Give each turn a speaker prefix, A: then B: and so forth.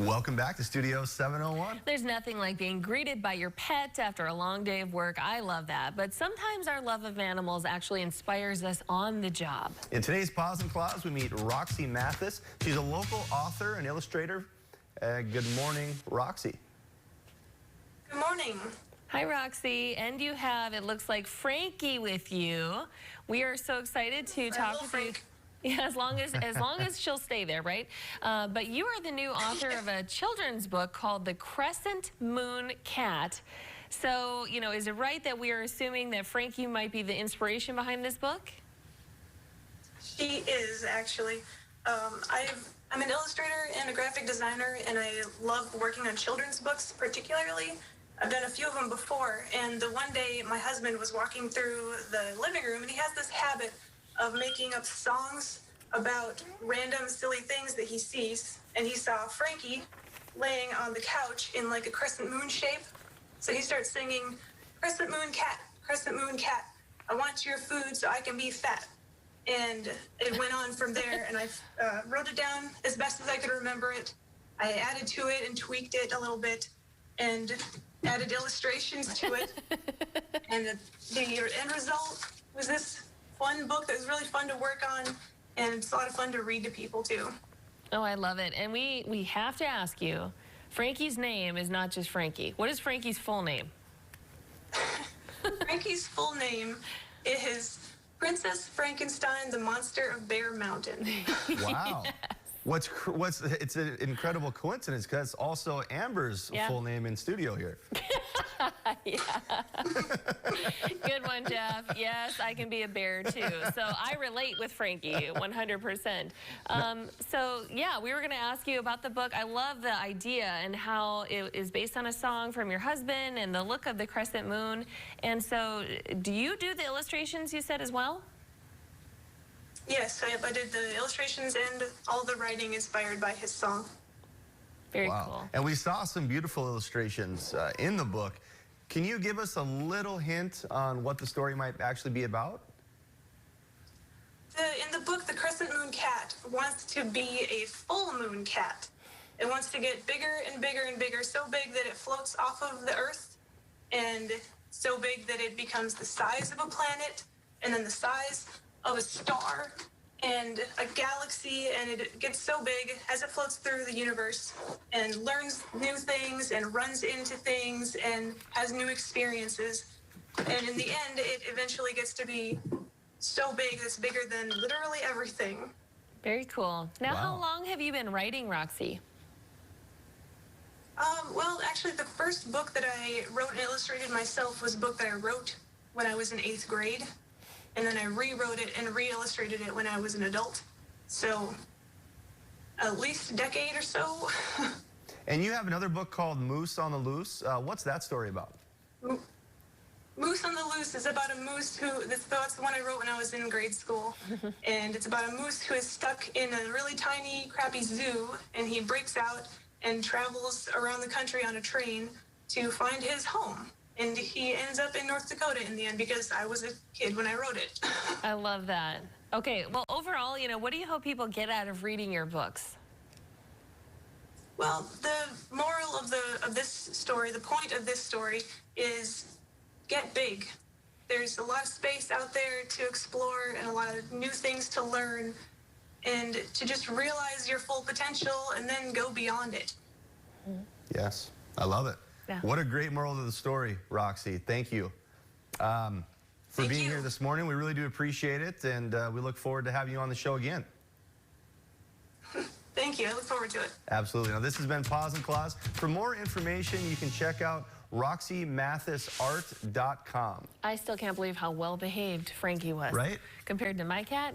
A: Welcome back to Studio 701.
B: There's nothing like being greeted by your pet after a long day of work. I love that. But sometimes our love of animals actually inspires us on the job.
A: In today's Pause and Clause, we meet Roxy Mathis. She's a local author and illustrator. Good morning, Roxy.
C: Good morning.
B: Hi, Roxy. And you have, it looks like, Frankie with you. We are so excited to talk with you. Yeah, as long as she'll stay there, right? But you are the new author of a children's book called The Crescent Moon Cat. So, you know, is it right that we are assuming that Frankie might be the inspiration behind this book?
C: She is, actually. I'm an illustrator and a graphic designer, and I love working on children's books particularly. I've done a few of them before, and the one day my husband was walking through the living room, and he has this habit of making up songs about random silly things that he sees, and he saw Frankie laying on the couch in like a crescent moon shape. So he starts singing, "Crescent Moon Cat, Crescent Moon Cat, I want your food so I can be fat." And it went on from there, and I wrote it down as best as I could remember it. I added to it and tweaked it a little bit and added illustrations to it. And the end result was this fun book that was really fun to work on, and it's a lot of fun to read to people too.
B: Oh, I love it. And we have to ask you, Frankie's name is not just Frankie. What is Frankie's full name?
C: Frankie's full name is Princess Frankenstein, the Monster of Bear Mountain.
A: Wow. Yes. It's an incredible coincidence because it's also Amber's full name in studio here.
B: Yeah. Good one, Jeff. Yes, I can be a bear too. So I relate with Frankie 100%. So yeah, we were going to ask you about the book. I love the idea and how it is based on a song from your husband and the look of the crescent moon. And so do you do the illustrations, you said, as well?
C: Yes, I did the illustrations and all the writing inspired by his song.
B: Very cool.
A: And we saw some beautiful illustrations in the book. Can you give us a little hint on what the story might actually be about?
C: In the book, the Crescent Moon Cat wants to be a full moon cat. It wants to get bigger and bigger and bigger, so big that it floats off of the earth, and so big that it becomes the size of a planet, and then the size of a star and a galaxy, and it gets so big as it floats through the universe and learns new things and runs into things and has new experiences. And in the end, it eventually gets to be so big that it's bigger than literally everything.
B: Very cool. Now, how long have you been writing, Roxy?
C: Well, actually, the first book that I wrote and illustrated myself was a book that I wrote when I was in 8th grade. And then I rewrote it and re-illustrated it when I was an adult. So at least a decade or so.
A: And you have another book called Moose on the Loose. What's that story about?
C: Moose on the Loose is about a moose that's the one I wrote when I was in grade school. And it's about a moose who is stuck in a really tiny, crappy zoo, and he breaks out and travels around the country on a train to find his home. And he ends up in North Dakota in the end because I was a kid when I wrote it.
B: I love that. Okay, well, overall, you know, what do you hope people get out of reading your books?
C: Well, the moral of this story, the point of this story is get big. There's a lot of space out there to explore and a lot of new things to learn, and to just realize your full potential and then go beyond it.
A: Yes, I love it. Yeah. What a great moral to the story, Roxy. Thank you for being here this morning. We really do appreciate it, and we look forward to having you on the show again.
C: Thank you. I look forward to it.
A: Absolutely. Now, this has been Pause and Clause. For more information, you can check out RoxyMathisArt.com.
B: I still can't believe how well behaved Frankie was.
A: Right?
B: Compared to my cat.